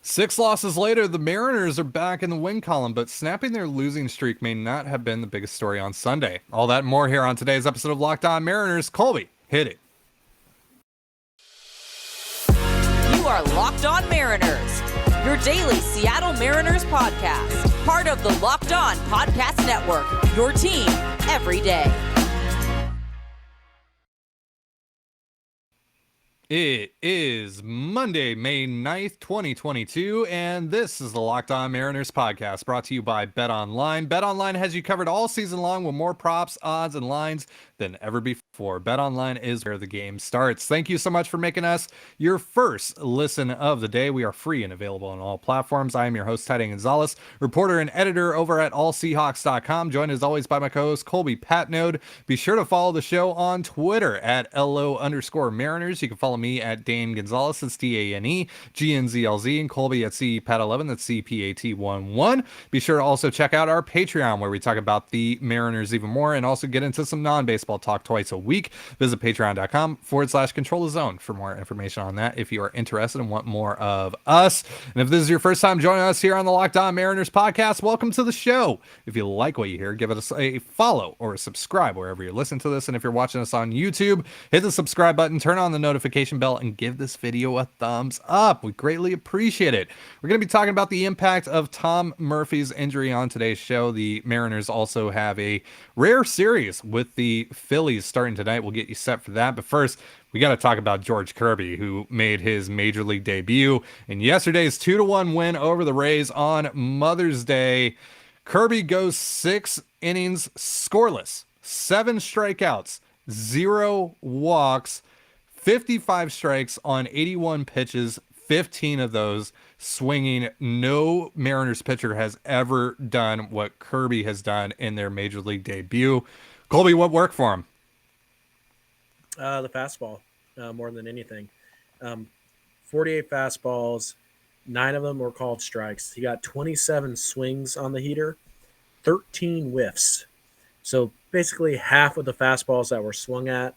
6 losses later, the Mariners are back in the win column, but snapping their losing streak may not have been the biggest story on Sunday. All that and more here on today's episode of Locked On Mariners. Colby, hit it. You are Locked On Mariners, your daily Seattle Mariners podcast. Part of the Locked On Podcast Network, your team every day. It is Monday, May 9th, 2022, and this is the Locked On Mariners podcast brought to you by BetOnline. BetOnline has you covered all season long with more props, odds, and lines than ever before. BetOnline is where the game starts. Thank you so much for making us your first listen of the day. We are free and available on all platforms. I am your host, Ty Gonzalez, reporter and editor over at allseahawks.com, joined as always by my co-host, Colby Patnode. Be sure to follow the show on Twitter at LO_Mariners. You can follow me at Dane Gonzalez, that's DANEGNZLZ, and Colby at CPAT11, that's CPAT11. Be sure to also check out our Patreon, where we talk about the Mariners even more and also get into some non-baseball talk twice a week. Visit patreon.com/control the zone for more information on that if you are interested and want more of us. And if this is your first time joining us here on the Locked On Mariners podcast, welcome to the show. If you like what you hear, give it a follow or a subscribe wherever you're listening to this. And if you're watching us on YouTube, hit the subscribe button, turn on the notification bell, and give this video a thumbs up. We greatly appreciate it. We're going to be talking about the impact of Tom Murphy's injury on today's show. The Mariners also have a rare series with the Phillies starting tonight. We'll get you set for that. But first, we got to talk about George Kirby, who made his major league debut in yesterday's 2-1 win over the Rays on Mother's Day. Kirby goes 6 innings scoreless, 7 strikeouts, 0 walks, 55 strikes on 81 pitches, 15 of those swinging. No Mariners pitcher has ever done what Kirby has done in their major league debut. Colby, what worked for him? The fastball, more than anything. 48 fastballs, 9 of them were called strikes. He got 27 swings on the heater, 13 whiffs. So basically half of the fastballs that were swung at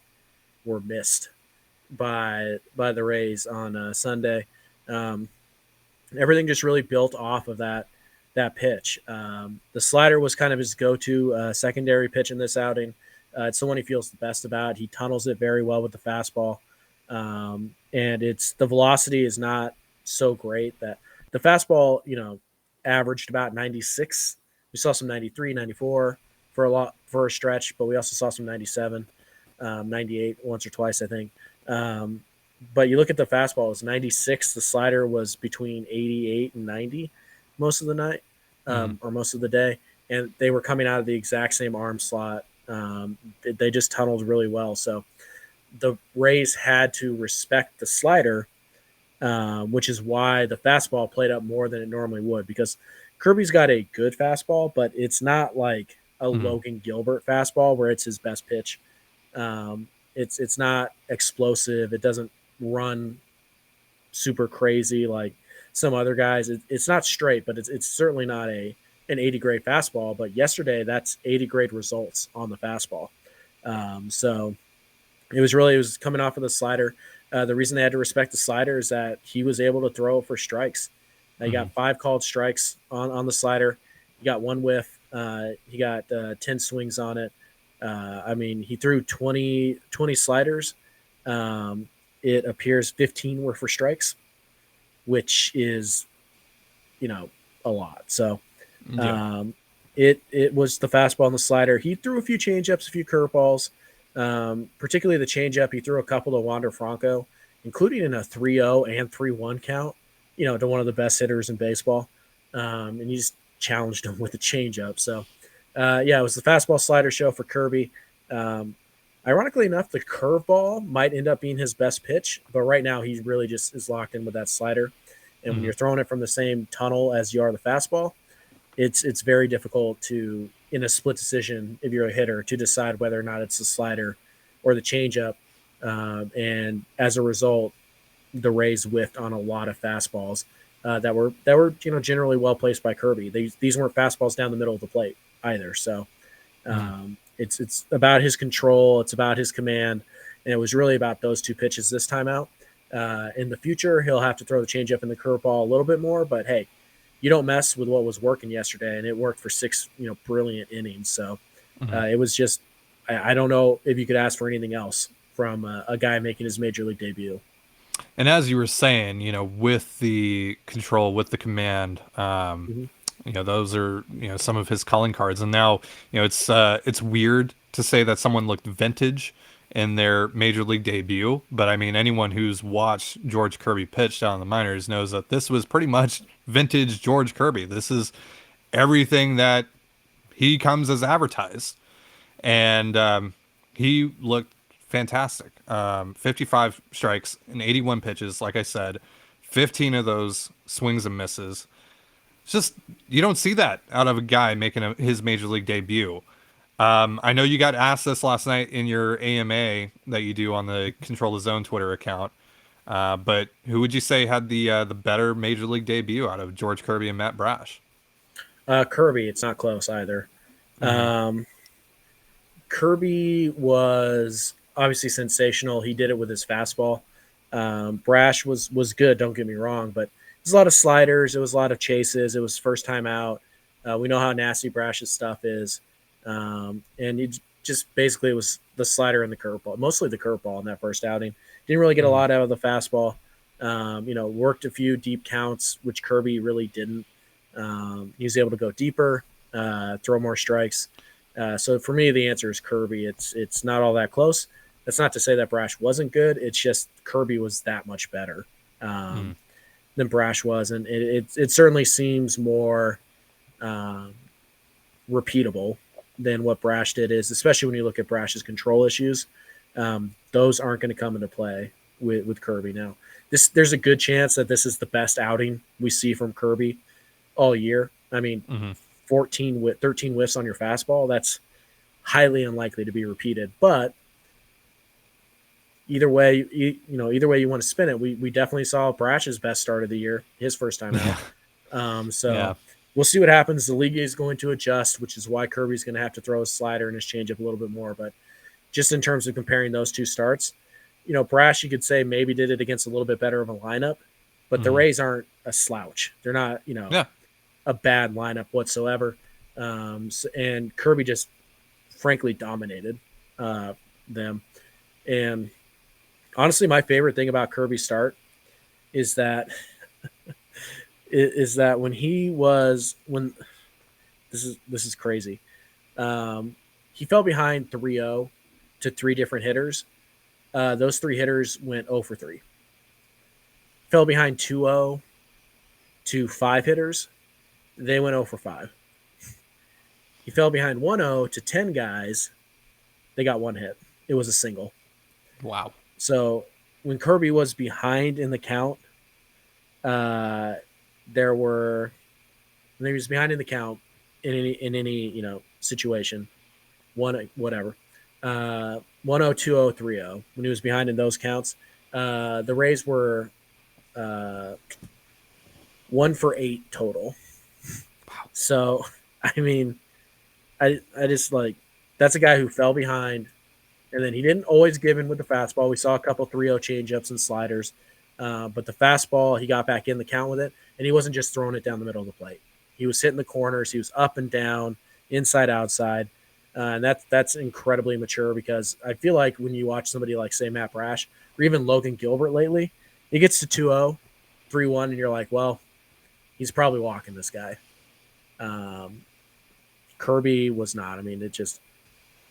were missed by the Rays on Sunday. Everything just really built off of that pitch. The slider was kind of his go-to secondary pitch in this outing. It's the one he feels the best about. He tunnels it very well with the fastball. And the velocity is not so great. That the fastball, averaged about 96. We saw some 93, 94 for a stretch, but we also saw some 97, 98 once or twice, I think. But you look at the fastball, it was 96. The slider was between 88 and 90 most of the night, or most of the day. And they were coming out of the exact same arm slot. They just tunneled really well. So the Rays had to respect the slider, which is why the fastball played up more than it normally would, because Kirby's got a good fastball, but it's not like a Logan Gilbert fastball where it's his best pitch. It's not explosive. It doesn't run super crazy like some other guys. It's not straight, but it's certainly not an 80 grade fastball. But yesterday, that's 80 grade results on the fastball. So it was coming off of the slider. The reason they had to respect the slider is that he was able to throw for strikes. He got 5 called strikes on the slider. He got 1 whiff. He got 10 swings on it. He threw 20 sliders. It appears 15 were for strikes, which is, a lot. So it was the fastball and the slider. He threw a few changeups, a few curveballs, particularly the changeup. He threw a couple to Wander Franco, including in a 3-0 and 3-1 count, to one of the best hitters in baseball. And he just challenged him with a changeup. So, it was the fastball slider show for Kirby. Ironically enough, the curveball might end up being his best pitch, but right now he really just is locked in with that slider. And when you're throwing it from the same tunnel as you are the fastball, it's very difficult to, in a split decision, if you're a hitter, to decide whether or not it's the slider or the changeup. And as a result, the Rays whiffed on a lot of fastballs that were generally well placed by Kirby. These weren't fastballs down the middle of the plate either. So it's about his control, it's about his command, and it was really about those 2 pitches this time out. In the future, he'll have to throw the changeup and the curveball a little bit more. But hey, you don't mess with what was working yesterday, and it worked for 6 brilliant innings. So it was just I don't know if you could ask for anything else from a guy making his major league debut. And as you were saying, with the control, with the command, Mm-hmm. those are some of his calling cards. And now it's weird to say that someone looked vintage in their major league debut, but I mean anyone who's watched George Kirby pitch down in the minors knows that this was pretty much vintage George Kirby. This is everything that he comes as advertised, and he looked fantastic. 55 strikes and 81 pitches, like I said, 15 of those swings and misses. It's just you don't see that out of a guy making his major league debut. I know you got asked this last night in your AMA that you do on the Control the Zone Twitter account, but who would you say had the better major league debut out of George Kirby and Matt Brash? Kirby, it's not close either. Mm-hmm. Kirby was obviously sensational. He did it with his fastball. Brash was good. Don't get me wrong, but it was a lot of sliders. It was a lot of chases. It was first time out. We know how nasty Brash's stuff is, and it just basically was the slider and the curveball, mostly the curveball in that first outing. Didn't really get a lot out of the fastball. Worked a few deep counts, which Kirby really didn't. He was able to go deeper, throw more strikes. So for me, the answer is Kirby. It's not all that close. That's not to say that Brash wasn't good. It's just Kirby was that much better than Brash was, and it certainly seems more repeatable than what Brash did. Is especially when you look at Brash's control issues, those aren't going to come into play with Kirby now. There's a good chance that this is the best outing we see from Kirby all year. I mean, 13 whiffs on your fastball, that's highly unlikely to be repeated. But either way, either way you want to spin it, we definitely saw Brash's best start of the year, his first time out. We'll see what happens. The league is going to adjust, which is why Kirby's going to have to throw his slider and his changeup a little bit more. But just in terms of comparing those two starts, Brash, you could say maybe did it against a little bit better of a lineup, but the Rays aren't a slouch. They're not, a bad lineup whatsoever. And Kirby just frankly dominated them. And honestly, my favorite thing about Kirby's start is that when this is crazy. He fell behind 3-0 to 3 different hitters. Those 3 hitters went 0 for 3. Fell behind 2-0 to 5 hitters. They went 0 for 5. He fell behind 1-0 to 10 guys. They got 1 hit. It was a single. Wow. So when Kirby was behind in the count, when he was behind in the count in any situation, whatever. 1-0, 2-0, 3-0. When he was behind in those counts, the Rays were 1 for 8 total. Wow. So, I mean, I just that's a guy who fell behind, and then he didn't always give in with the fastball. We saw a couple 3-0 changeups and sliders, but the fastball, he got back in the count with it, and he wasn't just throwing it down the middle of the plate. He was hitting the corners. He was up and down, inside, outside, and that's incredibly mature because I feel like when you watch somebody like, say, Matt Brash or even Logan Gilbert lately, he gets to 2-0, 3-1, and you're like, well, he's probably walking this guy. Kirby was not. I mean, it just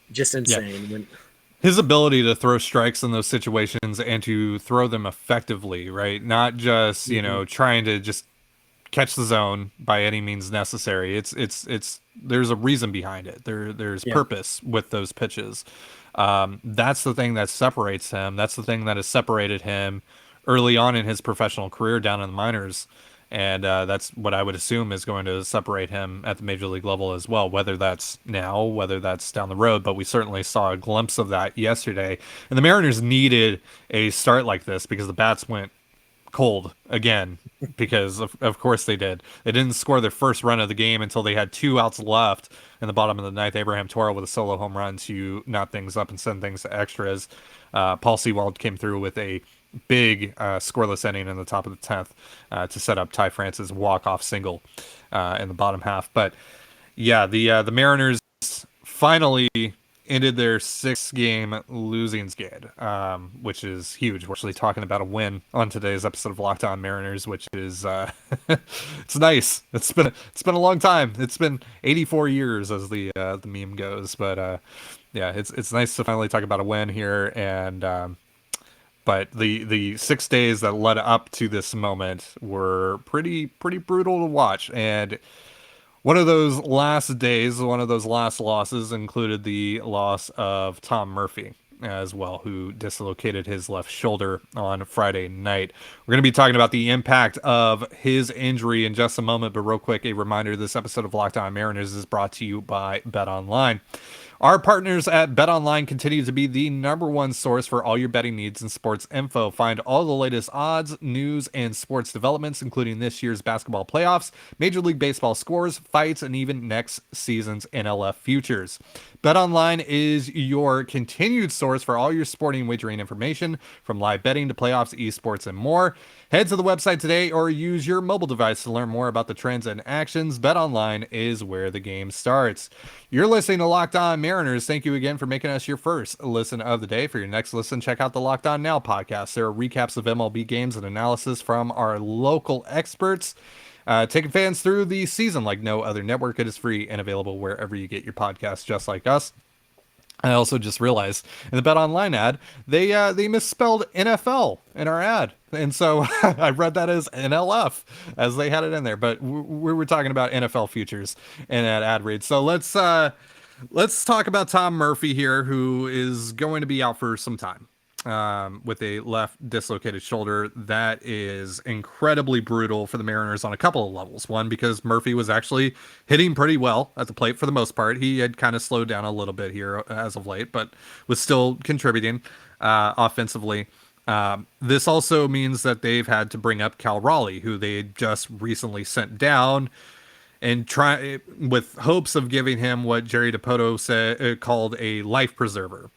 insane. Yeah. His ability to throw strikes in those situations and to throw them effectively, right? Not just, trying to just catch the zone by any means necessary. It's there's a reason behind it. There's purpose with those pitches. That's the thing that separates him. That's the thing that has separated him early on in his professional career down in the minors. And that's what I would assume is going to separate him at the major league level as well, whether that's now, whether that's down the road. But we certainly saw a glimpse of that yesterday. And the Mariners needed a start like this because the bats went cold again, because of course they did. They didn't score their first run of the game until they had 2 outs left in the bottom of the ninth. Abraham Toro with a solo home run to knot things up and send things to extras. Paul Sewald came through with a big scoreless inning in the top of the 10th to set up Ty France's walk-off single in the bottom half. But yeah, the Mariners finally ended their 6-game losing skid, which is huge. We're actually talking about a win on today's episode of Locked On Mariners, which is it's nice. It's been a long time. It's been 84 years, as the meme goes. But yeah, it's nice to finally talk about a win here. And but the 6 days that led up to this moment were pretty brutal to watch. And one of those last days, one of those last losses included the loss of Tom Murphy as well, who dislocated his left shoulder on Friday night. We're going to be talking about the impact of his injury in just a moment, but real quick, a reminder, this episode of Locked On Mariners is brought to you by BetOnline. Our partners at BetOnline continue to be the #1 source for all your betting needs and sports info. Find all the latest odds, news, and sports developments, including this year's basketball playoffs, Major League Baseball scores, fights, and even next season's NLF futures. BetOnline is your continued source for all your sporting wagering information, from live betting to playoffs, esports, and more. Head to the website today or use your mobile device to learn more about the trends and actions. BetOnline is where the game starts. You're listening to Locked On Mariners. Thank you again for making us your first listen of the day. For your next listen, check out the Locked On Now podcast. There are recaps of MLB games and analysis from our local experts, taking fans through the season like no other network. It is free and available wherever you get your podcasts, just like us. I also just realized in the BetOnline ad, they misspelled NFL in our ad, and so I read that as NLF as they had it in there. But we were talking about NFL futures in that ad read. So let's talk about Tom Murphy here, who is going to be out for some time with a left dislocated shoulder. That is incredibly brutal for the Mariners on a couple of levels. One, because Murphy was actually hitting pretty well at the plate for the most part. He had kind of slowed down a little bit here as of late, but was still contributing offensively. This also means that they've had to bring up Cal Raleigh, who they just recently sent down, and try with hopes of giving him what Jerry DiPoto called a life preserver.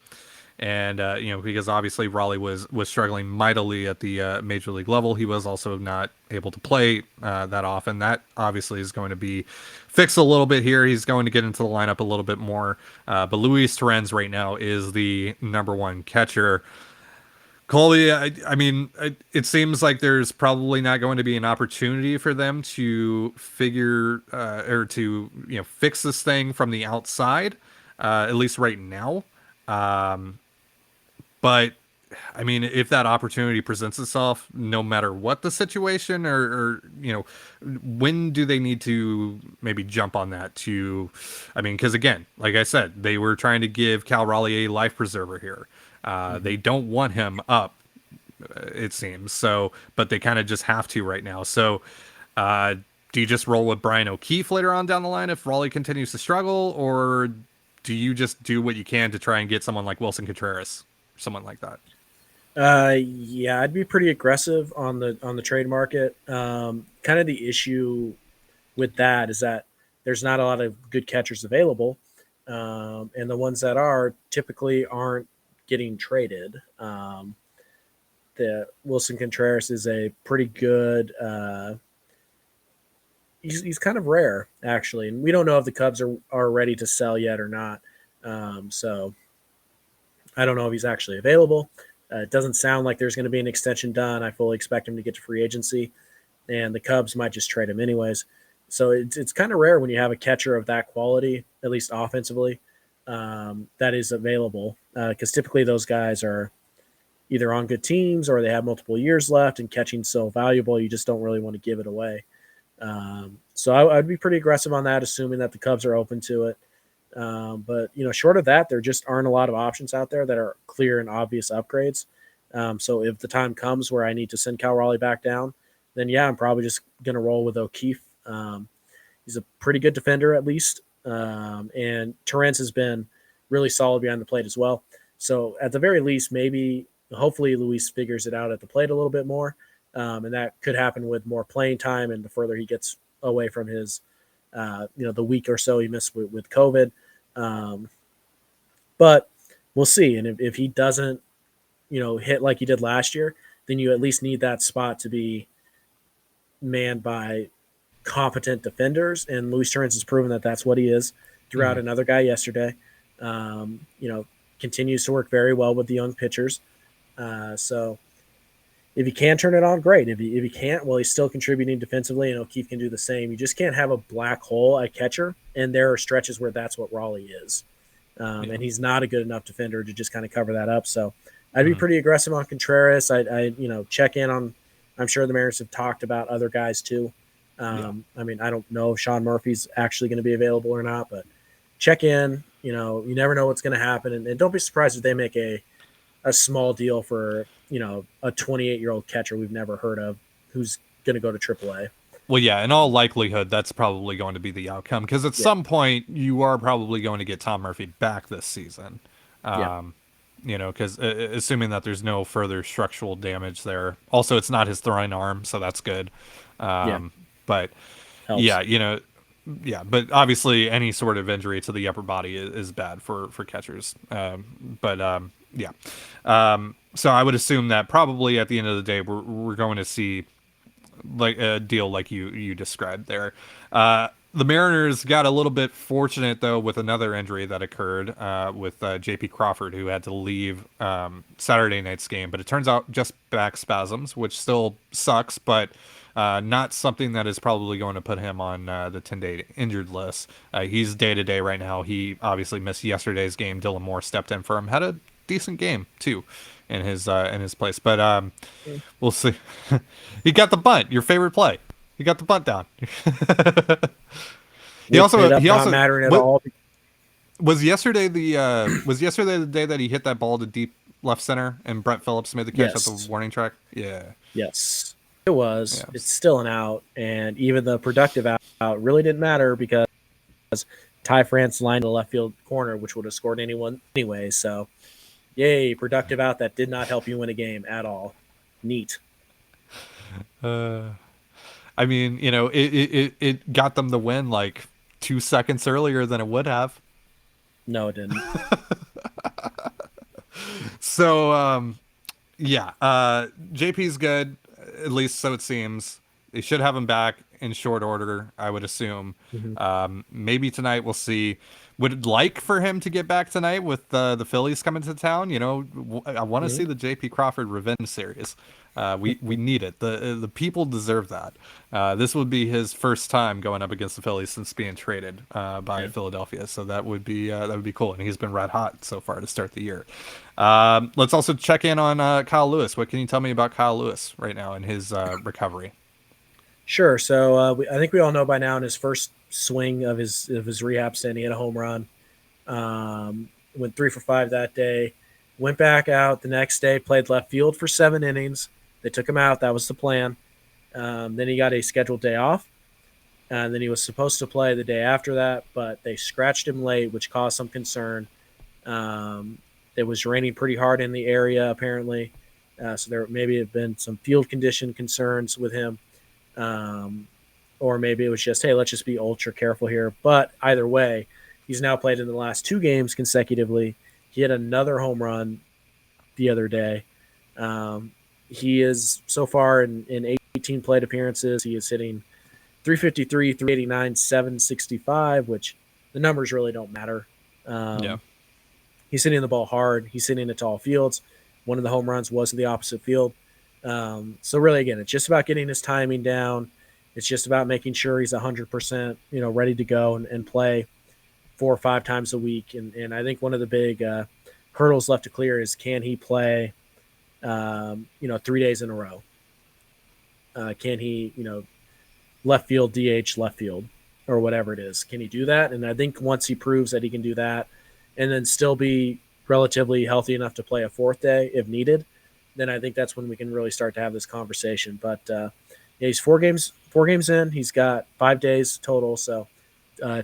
And because obviously Raleigh was struggling mightily at the major league level. He was also not able to play that often. That obviously is going to be fixed a little bit here. He's going to get into the lineup a little bit more. But Luis Torrens right now is the #1 catcher. Colby, I mean, it seems like there's probably not going to be an opportunity for them to figure or to fix this thing from the outside, at least right now. But I mean, if that opportunity presents itself, no matter what the situation, or when do they need to maybe jump on that because again, like I said, they were trying to give Cal Raleigh a life preserver here. They don't want him up, it seems. So, but they kind of just have to right now. So, do you just roll with Brian O'Keefe later on down the line if Raleigh continues to struggle, or do you just do what you can to try and get someone like Wilson Contreras? Someone like that. Yeah, I'd be pretty aggressive on the trade market. Kind of the issue with that is that there's not a lot of good catchers available, and the ones that are typically aren't getting traded. The Wilson Contreras is a pretty good. He's kind of rare actually, and we don't know if the Cubs are ready to sell yet or not. So I don't know if he's actually available. It doesn't sound like there's going to be an extension done. I fully expect him to get to free agency, and the Cubs might just trade him anyways. So it's kind of rare when you have a catcher of that quality, at least offensively, that is available, because typically those guys are either on good teams or they have multiple years left, and catching's so valuable, you just don't really want to give it away. So I'd be pretty aggressive on that, assuming that the Cubs are open to it. But short of that, there just aren't a lot of options out there that are clear and obvious upgrades. So if the time comes where I need to send Cal Raleigh back down, then yeah, I'm probably just going to roll with O'Keefe. He's a pretty good defender at least. And Torrens has been really solid behind the plate as well. So at the very least, hopefully Luis figures it out at the plate a little bit more. And that could happen with more playing time and the further he gets away from his the week or so he missed with COVID. But we'll see. And if he doesn't, hit like he did last year, then you at least need that spot to be manned by competent defenders. And Luis Torrens has proven that that's what he is. Threw out another guy yesterday. Continues to work very well with the young pitchers. So if he can turn it on, great. If he can't, well, he's still contributing defensively, and O'Keefe can do the same. You just can't have a black hole at catcher, and there are stretches where that's what Raleigh is. And he's not a good enough defender to just kind of cover that up. So I'd be pretty aggressive on Contreras. I check in on – I'm sure the Mariners have talked about other guys too. I mean, I don't know if Sean Murphy's actually going to be available or not, but check in. You never know what's going to happen. And don't be surprised if they make a small deal for, a 28-year-old catcher we've never heard of who's going to go to AAA. Well, yeah, in all likelihood, that's probably going to be the outcome because at some point you are probably going to get Tom Murphy back this season. Because assuming that there's no further structural damage there. Also, it's not his throwing arm, so that's good. But helps. But obviously any sort of injury to the upper body is bad for catchers. So I would assume that probably at the end of the day, we're going to see like a deal like you described there. The Mariners got a little bit fortunate though with another injury that occurred with J.P. Crawford, who had to leave Saturday night's game, but it turns out just back spasms, which still sucks, but not something that is probably going to put him on the 10-day injured list. He's day-to-day right now. He obviously missed yesterday's game. Dylan Moore stepped in for him. Had a decent game, too, in his place. But we'll see. He got the bunt. Your favorite play. He got the bunt down. He also mattering at all. Was yesterday the day that he hit that ball to deep left center and Brett Phillips made the catch at the warning track? Yeah. Yes. It was. Yeah. It's still an out, and even the productive out really didn't matter because Ty France lined the left field corner, which would have scored anyone anyway. So, yay, productive out that did not help you win a game at all. Neat. I mean, it got them the win like 2 seconds earlier than it would have. No, it didn't. So, JP's good. At least so it seems. They should have him back in short order, I would assume. Maybe tonight we'll see. Would like for him to get back tonight with the Phillies coming to town. I want to see the J.P. Crawford revenge series. We need it. The people deserve that. This would be his first time going up against the Phillies since being traded by Philadelphia. So that would be cool. And he's been red hot so far to start the year. Let's also check in on Kyle Lewis. What can you tell me about Kyle Lewis right now in his recovery? Sure. So I think we all know by now in his first swing of his rehab stint, he had a home run. Went 3 for 5 that day. Went back out the next day, played left field for 7 innings. They took him out. That was the plan. Then he got a scheduled day off. And then he was supposed to play the day after that, but they scratched him late, which caused some concern. It was raining pretty hard in the area, apparently. So there maybe have been some field condition concerns with him. Or maybe it was just, hey, let's just be ultra careful here. But either way, he's now played in the last 2 games consecutively. He had another home run the other day. He is so far in 18 plate appearances. He is hitting 353, 389, 765, which the numbers really don't matter. He's hitting the ball hard. He's hitting it to all fields. One of the home runs was in the opposite field. So really, again, it's just about getting his timing down. It's just about making sure he's 100%, ready to go and play 4 or 5 times a week. And I think one of the big hurdles left to clear is, can he play, 3 days in a row? Can he, left field, DH, left field, or whatever it is? Can he do that? And I think once he proves that he can do that and then still be relatively healthy enough to play a 4th day if needed, then I think that's when we can really start to have this conversation. But he's 4 games in. He's got 5 days total, so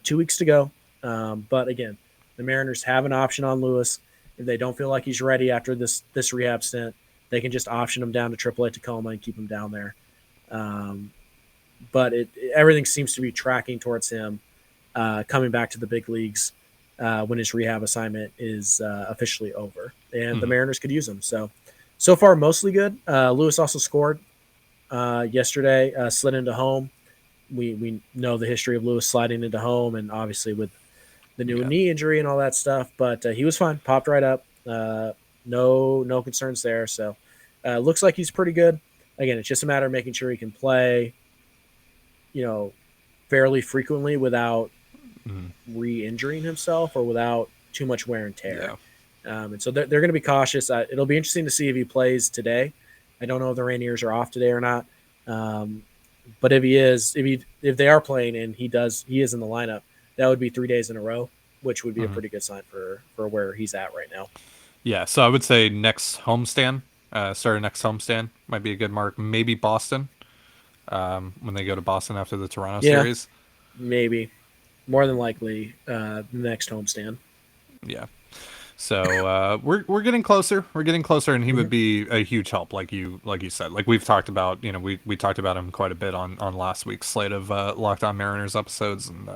2 weeks to go. But again, the Mariners have an option on Lewis. If they don't feel like he's ready after this rehab stint, they can just option him down to AAA Tacoma and keep him down there. But everything seems to be tracking towards him coming back to the big leagues when his rehab assignment is officially over. And the Mariners could use him. So So far, mostly good. Lewis also scored yesterday, slid into home. We know the history of Lewis sliding into home, and obviously with the new Yeah. knee injury and all that stuff. But he was fine, popped right up. No concerns there. So looks like he's pretty good. Again, it's just a matter of making sure he can play, fairly frequently without Mhm. re-injuring himself or without too much wear and tear. Yeah. And so they're going to be cautious. It'll be interesting to see if he plays today. I don't know if the Rainiers are off today or not. Um, but if he is, if they are playing and he is in the lineup, that would be 3 days in a row, which would be a Mhm. pretty good sign for where he's at right now. Yeah. So I would say next homestand, start of next homestand might be a good mark. Maybe Boston, when they go to Boston after the Toronto Yeah, series. maybe more than likely the next homestand. Yeah. So we're getting closer. We're getting closer, and he Mm-hmm. would be a huge help, like you said. Like we've talked about, we talked about him quite a bit on last week's slate of Locked On Mariners episodes, and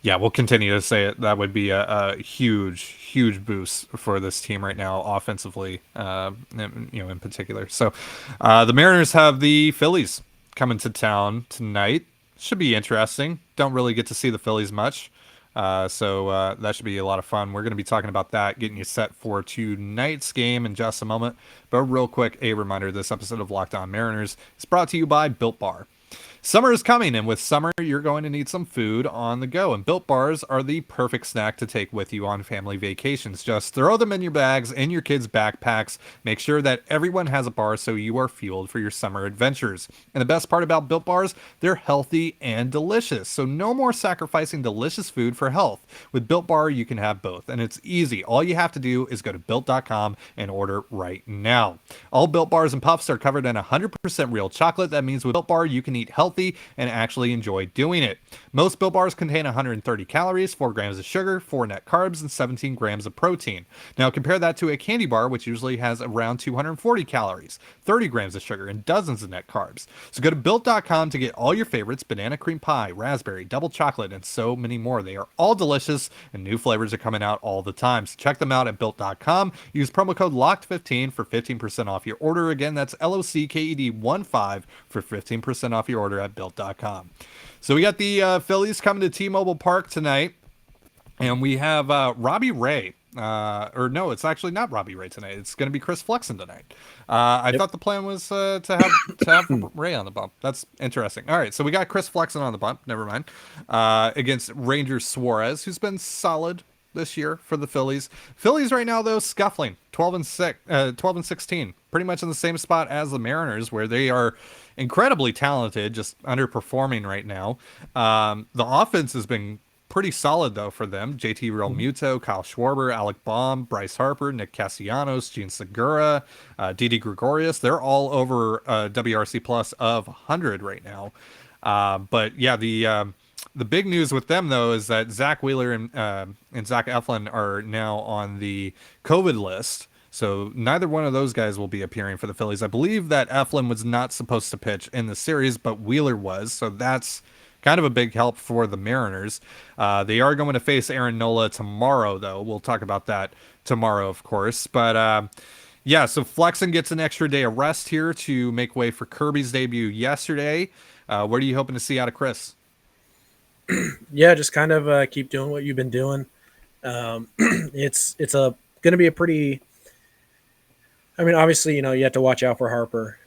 yeah, we'll continue to say it. That would be a huge boost for this team right now, offensively, in particular. So the Mariners have the Phillies coming to town tonight. Should be interesting. Don't really get to see the Phillies much. So that should be a lot of fun. We're going to be talking about that, getting you set for tonight's game in just a moment. But real quick, a reminder, this episode of Locked On Mariners is brought to you by Built Bar. Summer is coming, and with summer, you're going to need some food on the go. And Built Bars are the perfect snack to take with you on family vacations. Just throw them in your bags, in your kids' backpacks. Make sure that everyone has a bar so you are fueled for your summer adventures. And the best part about Built Bars, they're healthy and delicious. So no more sacrificing delicious food for health. With Built Bar, you can have both, and it's easy. All you have to do is go to Built.com and order right now. All Built Bars and Puffs are covered in 100% real chocolate. That means with Built Bar, you can eat healthy and actually enjoy doing it. Most Built Bars contain 130 calories, 4 grams of sugar, 4 net carbs, and 17 grams of protein. Now compare that to a candy bar, which usually has around 240 calories, 30 grams of sugar, and dozens of net carbs. So go to Built.com to get all your favorites: banana cream pie, raspberry, double chocolate, and so many more. They are all delicious, and new flavors are coming out all the time. So check them out at Built.com. Use promo code LOCKED15 for 15% off your order. Again, that's LOCKED15 for 15% off your order at Built.com. So we got the Phillies coming to T-Mobile Park tonight, and we have Robbie Ray. Or no, it's actually not Robbie Ray tonight. It's going to be Chris Flexen tonight. I Yep. thought the plan was to have Ray on the bump. That's interesting. All right, so we got Chris Flexen on the bump. Never mind. Against Ranger Suarez, who's been solid this year for the Phillies. Phillies right now though scuffling 12 and 16, pretty much in the same spot as the Mariners, where they are incredibly talented, just underperforming right now. The offense has been pretty solid though for them. JT Realmuto, Kyle Schwarber, Alec Baum, Bryce Harper, Nick Castellanos, Gene Segura, Didi Gregorius. They're all over WRC plus of 100 right now. But yeah, the big news with them though is that Zach Wheeler and Zach Eflin are now on the COVID list. So neither one of those guys will be appearing for the Phillies. I believe that Eflin was not supposed to pitch in the series, but Wheeler was. So that's kind of a big help for the Mariners. They are going to face Aaron Nola tomorrow, though. We'll talk about that tomorrow, of course. But yeah, so Flexen gets an extra day of rest here to make way for Kirby's debut yesterday. What are you hoping to see out of Chris? Yeah, just kind of keep doing what you've been doing. It's going to be a pretty. I mean, obviously, you have to watch out for Harper.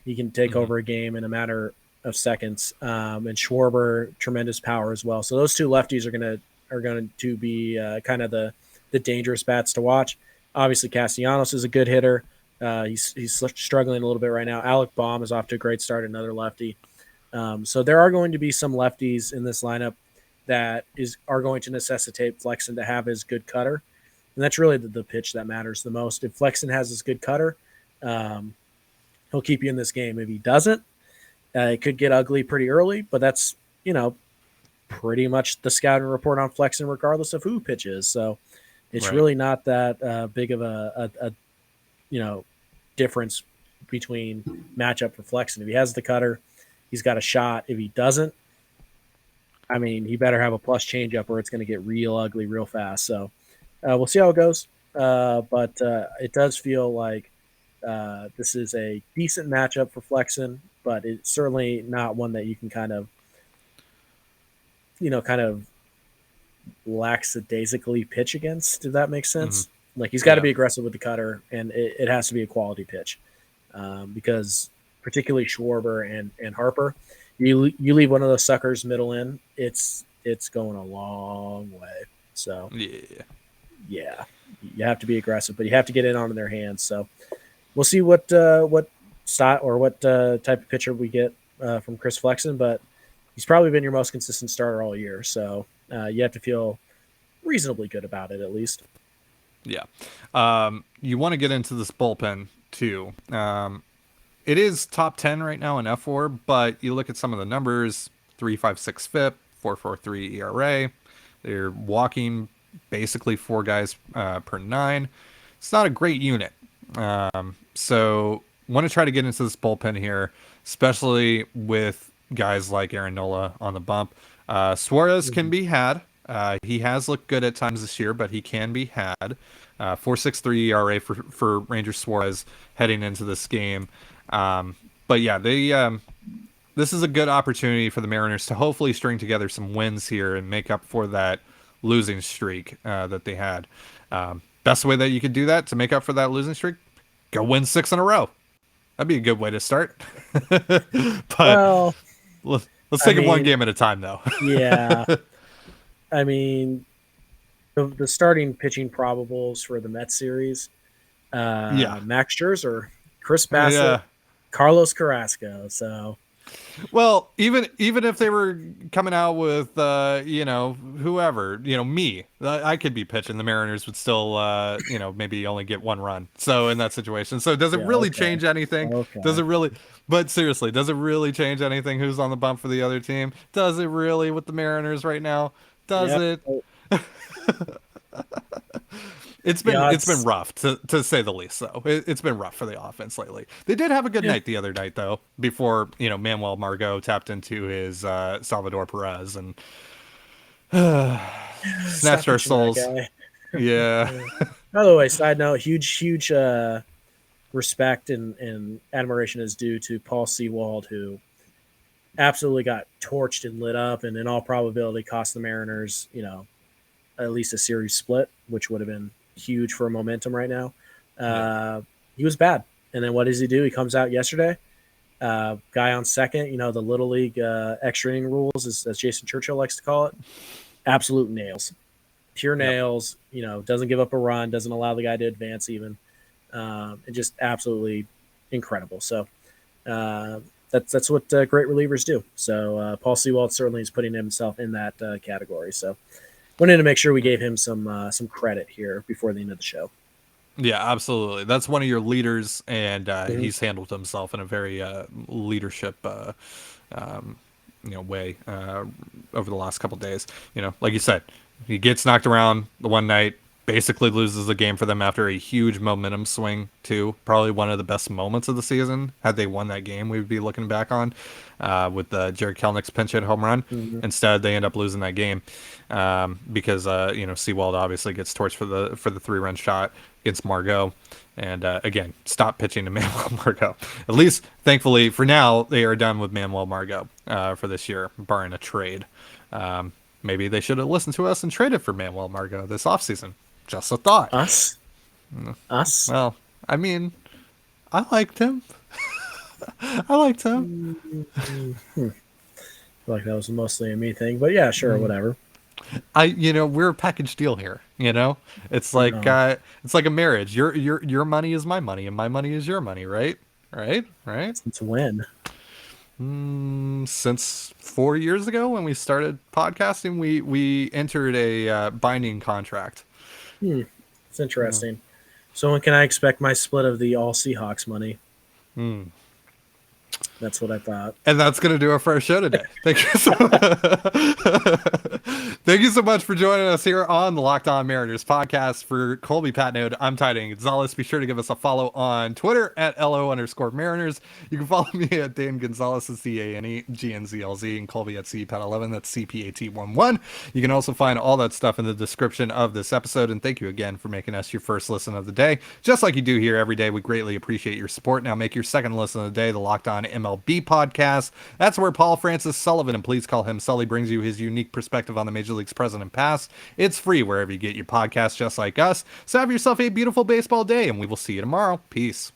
He can take over a game in a matter of seconds. And Schwarber, tremendous power as well. So those two lefties are going to be kind of the dangerous bats to watch. Obviously, Castellanos is a good hitter. He's struggling a little bit right now. Alec Baum is off to a great start, another lefty. So there are going to be some lefties in this lineup that are going to necessitate Flexen to have his good cutter. And that's really the pitch that matters the most. If Flexen has his good cutter, he'll keep you in this game. If he doesn't, it could get ugly pretty early, but that's, pretty much the scouting report on Flexen, regardless of who pitches. So it's Right. really not that big of a difference between matchup for Flexen. If he has the cutter, he's got a shot. If he doesn't, I mean, he better have a plus changeup or it's going to get real ugly real fast. So we'll see how it goes. But it does feel like This is a decent matchup for Flexen, but it's certainly not one that you can kind of lackadaisically pitch against. Did that make sense? Like he's got to Yeah. be aggressive with the cutter, and it has to be a quality pitch because particularly Schwarber and Harper, you leave one of those suckers middle in, it's going a long way. So yeah, you have to be aggressive, but you have to get it onto their hands. So we'll see what style or what type of pitcher we get from Chris Flexen, but he's probably been your most consistent starter all year. So you have to feel reasonably good about it, at least. Yeah. You want to get into this bullpen too. It is top 10 right now in F4, but you look at some of the numbers: 3.56 FIP, 4.43 ERA. They're walking basically 4 guys per 9. It's not a great unit. So want to try to get into this bullpen here, especially with guys like Aaron Nola on the bump. Suarez can be had. He has looked good at times this year, but he can be had. 4.63 ERA for Ranger Suarez heading into this game. But yeah, this is a good opportunity for the Mariners to hopefully string together some wins here and make up for that losing streak that they had. Best way that you could do that to make up for that losing streak, go win 6 in a row. That'd be a good way to start. But Well, let's take it one game at a time, though. Yeah. I mean, the starting pitching probables for the Mets series, Max Scherzer, Chris Bassett, Carlos Carrasco. So, well, even if they were coming out with whoever, me, I could be pitching. The Mariners would still maybe only get 1 run. So in that situation, so does it really change anything? Okay. Does it really? But seriously, does it really change anything? Who's on the bump for the other team? Does it really with the Mariners right now? Does it? It's been rough to say the least, though. It's been rough for the offense lately. They did have a good night the other night, though, before Manuel Margot tapped into his Salvador Perez and snatched our souls. Yeah. By the way, side note, huge respect and admiration is due to Paul Sewald, who absolutely got torched and lit up, and in all probability cost the Mariners, at least a series split, which would have been huge for momentum right now. He was bad. And then what does he do? He comes out yesterday, guy on second, the little league extra inning rules, as Jason Churchill likes to call it. Absolute nails, pure nails, doesn't give up a run, doesn't allow the guy to advance even. And just absolutely incredible. So that's what great relievers do. So Paul Sewald certainly is putting himself in that category. So wanted to make sure we gave him some credit here before the end of the show. Yeah, absolutely. That's one of your leaders, and he's handled himself in a very leadership way over the last couple of days. Like you said, he gets knocked around the one night, basically loses the game for them after a huge momentum swing too. Probably one of the best moments of the season. Had they won that game, we would be looking back on with Jared Kelenich's pinch hit home run. Instead, they end up losing that game because Sewald obviously gets torched for the 3-run shot against Margot. And again, stop pitching to Manuel Margot. At least, thankfully, for now, they are done with Manuel Margot for this year, barring a trade. Maybe they should have listened to us and traded for Manuel Margot this offseason. Just a thought. Us? Well, I mean, I liked him. I liked him. I feel like that was mostly a me thing, but yeah, sure, whatever. We're a package deal here. It's like it's like a marriage. Your money is my money, and my money is your money, right? Right? Since when? Since 4 years ago, when we started podcasting, we entered a binding contract. It's interesting. So when can I expect my split of the all Seahawks money? That's what I thought. And that's going to do it for our show today. Thank you so Thank you so much for joining us here on the Locked On Mariners podcast. For Colby Patnode, I'm Ty Gonzalez. Be sure to give us a follow on Twitter at LO_Mariners. You can follow me at Dan Gonzalez, that's CANEGNZLZ, and Colby at CPAT11, that's CPAT11. You can also find all that stuff in the description of this episode. And thank you again for making us your first listen of the day. Just like you do here every day, we greatly appreciate your support. Now make your second listen of the day the Locked On MLB podcast. That's where Paul Francis Sullivan, and please call him Sully, brings you his unique perspective on the Major League's present and past. It's free wherever you get your podcasts, just like us. So have yourself a beautiful baseball day, and we will see you tomorrow. Peace.